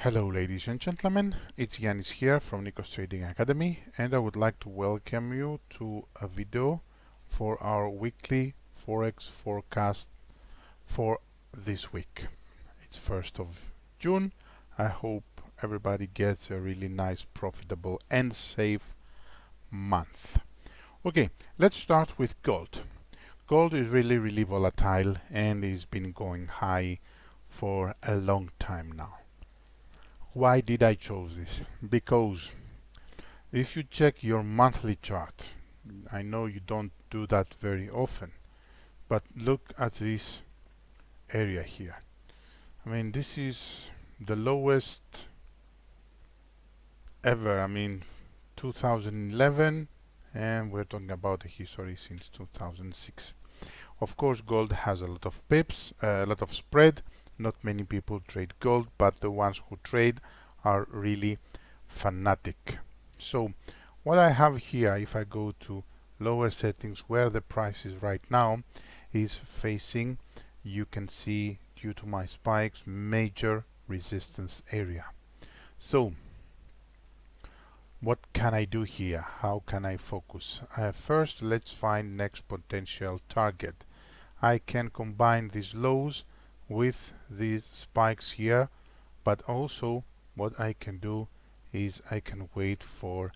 Hello ladies and gentlemen, it's Yanis here from Nikos Trading Academy, and I would like to welcome you to a video for our weekly forex forecast for this week. It's 1st of June. I hope everybody gets a really nice, profitable and safe month. Okay, let's start with gold. Gold is really volatile and it's been going high for a long time now. Why did I choose this? Because if you check your monthly chart, I know you don't do that very often, but look at this area here. I mean, this is the lowest ever. I mean, 2011, and we're talking about the history since 2006. Of course, gold has a lot of pips, a lot of spread. Not many people trade gold, but the ones who trade are really fanatic. So what I have here, if I go to lower settings where the price is right now, is facing, you can see due to my spikes, major resistance area. So what can I do here? How can I focus? First, let's find next potential target. I can combine these lows with these spikes here, but also what I can do is I can wait for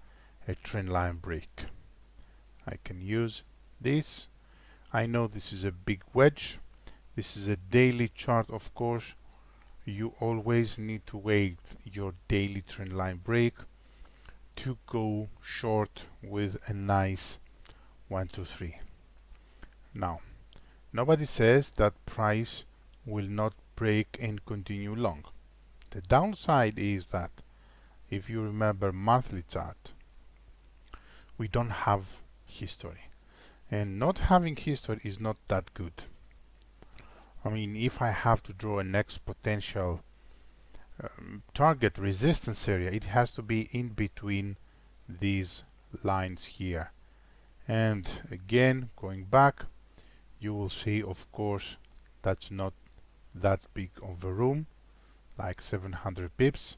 a trend line break. I can use this. I know this is a big wedge. This is a daily chart, of course. You always need to wait your daily trend line break to go short with a nice 1, 2, 3. Now, nobody says that price will not break and continue long. The downside is that if you remember monthly chart, we don't have history, and not having history is not that good. I mean, if I have to draw a next potential target resistance area, it has to be in between these lines here. And again, going back, you will see, of course, that's not that big of a room, like 700 pips.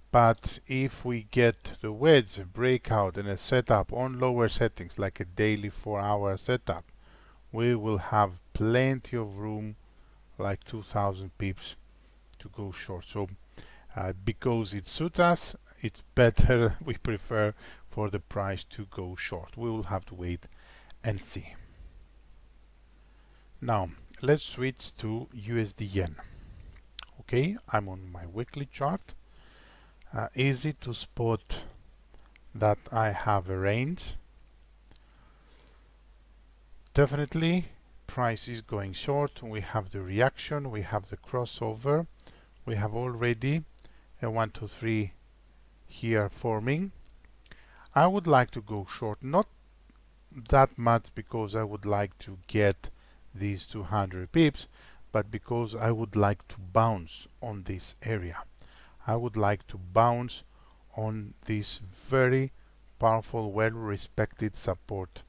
But if we get the wedge breakout and a setup on lower settings, like a daily 4-hour setup, we will have plenty of room, like 2000 pips, to go short. So because it suits us, it's better, we prefer for the price to go short. We will have to wait and see. Now let's switch to USD yen. Okay, I'm on my weekly chart. Easy to spot that I have a range. Definitely price is going short. We have the reaction, we have the crossover, we have already a 1, 2, 3 here forming. I would like to go short, not that much because I would like to get these 200 pips, but because I would like to bounce on this area. I would like to bounce on this very powerful, well-respected support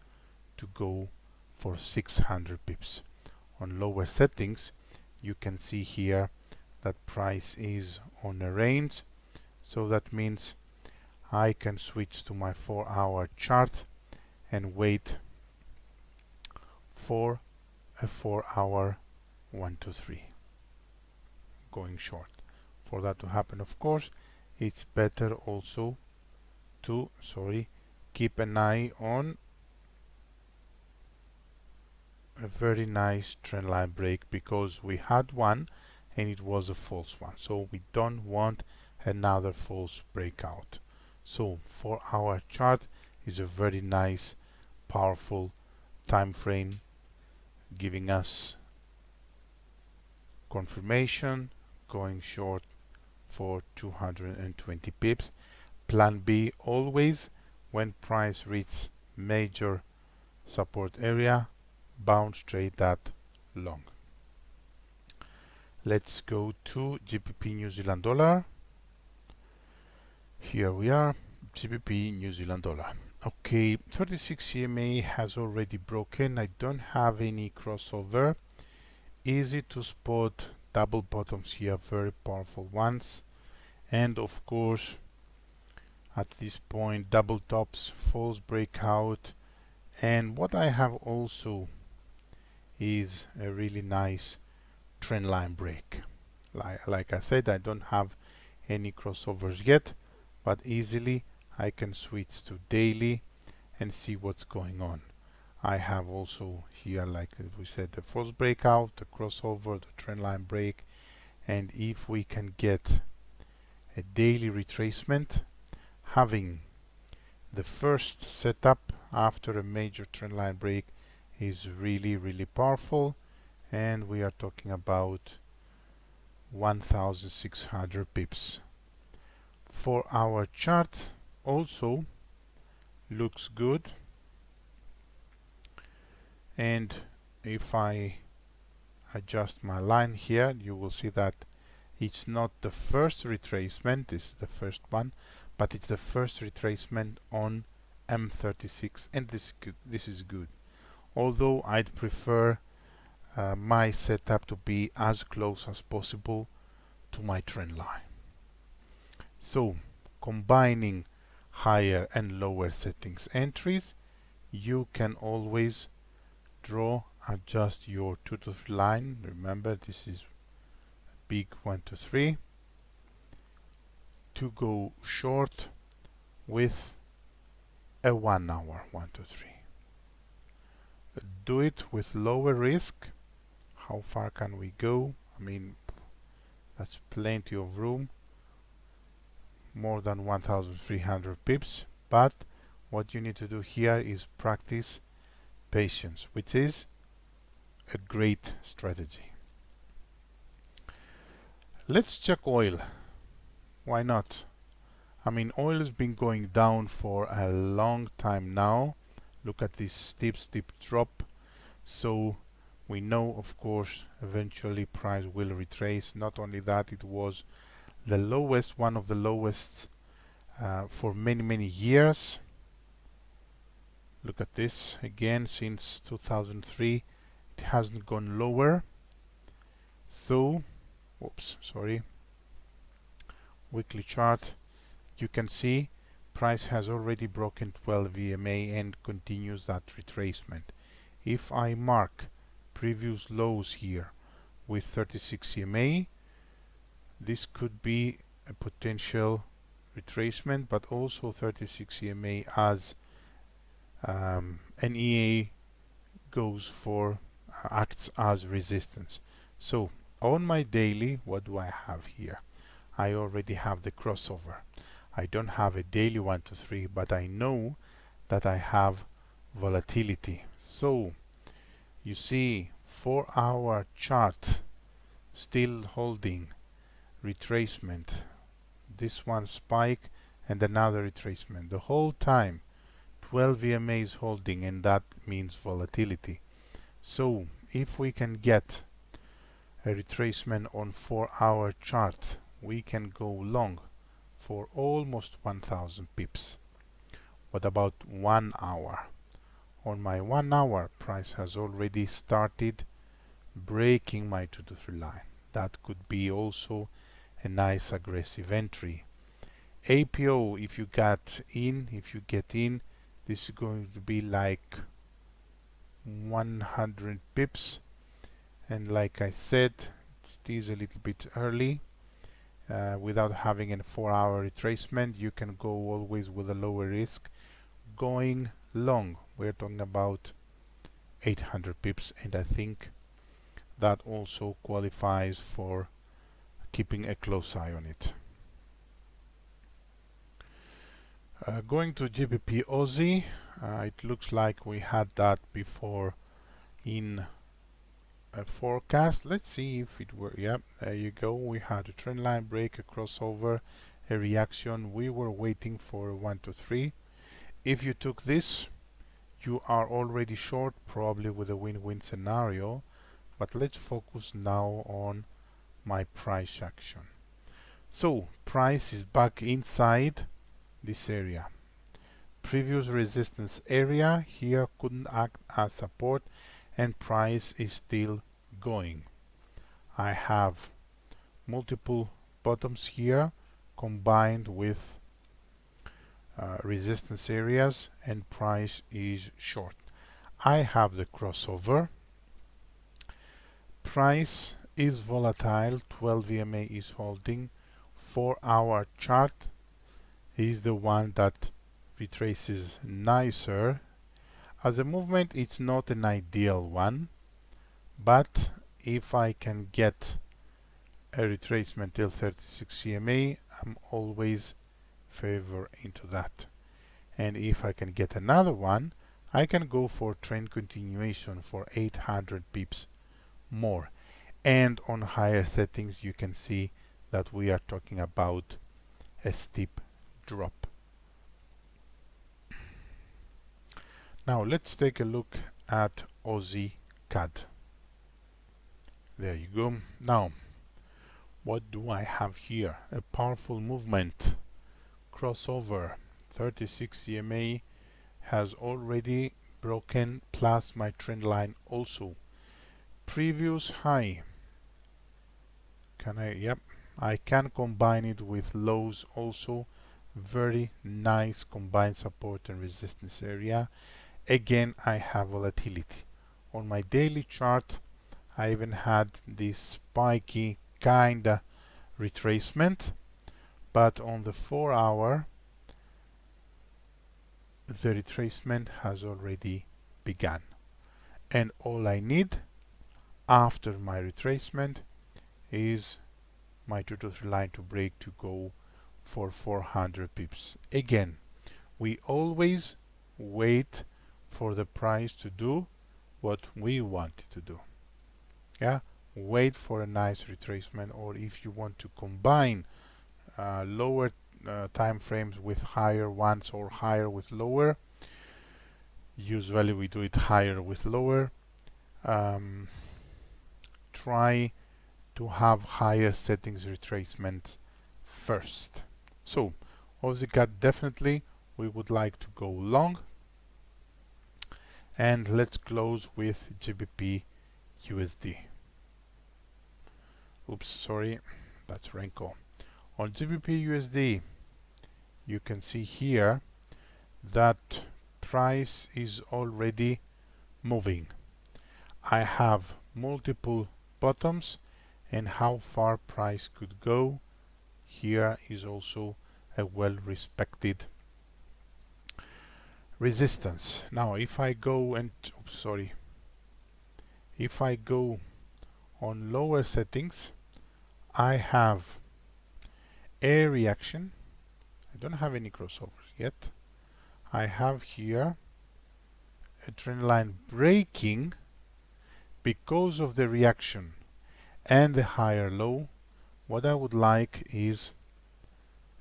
to go for 600 pips. On lower settings, you can see here that price is on a range, so that means I can switch to my 4-hour chart and wait for a 4-hour 1, 2, 3 going short. For that to happen, of course, it's better also to keep an eye on a very nice trend line break, because we had one and it was a false one, so we don't want another false breakout. So 4-hour chart is a very nice, powerful time frame, giving us confirmation going short for 220 pips. Plan B always, when price reaches major support area, bounce trade that long. Let's go to GBP New Zealand dollar. Here we are, GBP New Zealand dollar. Okay, 36 EMA has already broken. I don't have any crossover. Easy to spot double bottoms here, very powerful ones. And of course, at this point, double tops, false breakout, and what I have also is a really nice trend line break. Like I said, I don't have any crossovers yet, but easily I can switch to daily and see what's going on. I have also here, like we said, the false breakout, the crossover, the trend line break, and if we can get a daily retracement, having the first setup after a major trend line break is really powerful, and we are talking about 1600 pips. For our chart also looks good, and if I adjust my line here, you will see that it's not the first retracement, this is the first one, but it's the first retracement on M36, and this is good. Although I'd prefer my setup to be as close as possible to my trend line. So combining higher and lower settings entries, you can always adjust your 2 to 3 line. Remember, this is big 1 to 3 to go short with a 1 hour 1 to 3. Do it with lower risk. How far can we go? I mean, that's plenty of room, more than 1300 pips, but what you need to do here is practice patience, which is a great strategy. Let's check oil. Why not? I mean, oil has been going down for a long time now. Look at this steep drop. So we know, of course, eventually price will retrace. Not only that, it was the lowest, one of the lowest for many years. Look at this again, since 2003 it hasn't gone lower. So weekly chart, you can see price has already broken 12 EMA and continues that retracement. If I mark previous lows here with 36 EMA, this could be a potential retracement, but also 36 EMA as an EA goes for acts as resistance. So on my daily, what do I have here? I already have the crossover. I don't have a daily 1 to 3, but I know that I have volatility. So you see 4-hour chart still holding retracement, this one spike and another retracement the whole time. 12 EMA is holding, and that means volatility. So if we can get a retracement on 4-hour chart, we can go long for almost 1000 pips. What about 1 hour? On my 1 hour, price has already started breaking my 2 to 3 line. That could be also a nice aggressive entry. APO, if you get in, this is going to be like 100 pips, and like I said, it is a little bit early. Without having a 4-hour retracement, you can go always with a lower risk going long. We're talking about 800 pips, and I think that also qualifies for keeping a close eye on it. Going to GBPAUD, it looks like we had that before in a forecast. Let's see if it were. Yeah, there you go. We had a trend line break, a crossover, a reaction. We were waiting for 1 to 3. If you took this, you are already short, probably with a win-win scenario. But let's focus now on my price action. So price is back inside this area. Previous resistance area here couldn't act as support, and price is still going. I have multiple bottoms here combined with resistance areas, and price is short. I have the crossover. Price is volatile, 12 EMA is holding. 4-hour chart is the one that retraces nicer. As a movement, it's not an ideal one, but if I can get a retracement till 36 EMA, I'm always favor into that. And if I can get another one, I can go for trend continuation for 800 pips more. And on higher settings, you can see that we are talking about a steep drop. Now let's take a look at Aussie CAD. There you go. Now, what do I have here? A powerful movement. Crossover. 36 EMA has already broken, plus my trend line also. Previous high. I can combine it with lows also. Very nice combined support and resistance area. Again, I have volatility. On my daily chart, I even had this spiky kinda retracement, but on the 4-hour, the retracement has already begun. And all I need after my retracement is my 2 to 3 line to break to go for 400 pips. Again, we always wait for the price to do what we want it to do. Yeah, wait for a nice retracement, or if you want to combine lower time frames with higher ones or higher with lower, usually we do it higher with lower. Try to have higher settings retracements first. So Aussie CAD, definitely we would like to go long. And let's close with GBPUSD. Oops, sorry, that's Renko. On GBPUSD, you can see here that price is already moving. I have multiple bottoms, and how far price could go here is also a well-respected resistance. Now if I go and if I go on lower settings, I have a reaction. I don't have any crossovers yet. I have here a trend line breaking because of the reaction and the higher low. What I would like is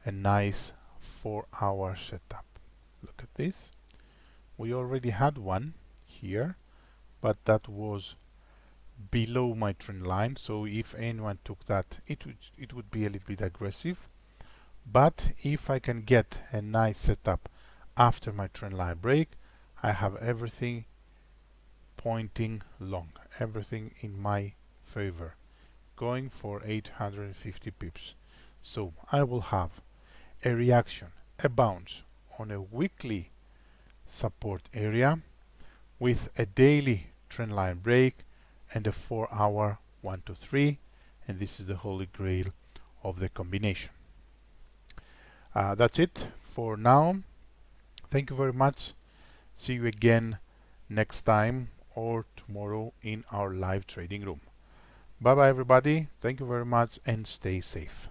a nice 4-hour setup. Look at this. We already had one here, but that was below my trend line, so if anyone took that, it would be a little bit aggressive. But if I can get a nice setup after my trend line break, I have everything pointing long, everything in my favor, going for 850 pips. So I will have a reaction, a bounce on a weekly support area with a daily trend line break and a 4-hour 1 to 3, and this is the holy grail of the combination. That's it for now. Thank you very much. See you again next time or tomorrow in our live trading room. Bye bye everybody. Thank you very much and stay safe.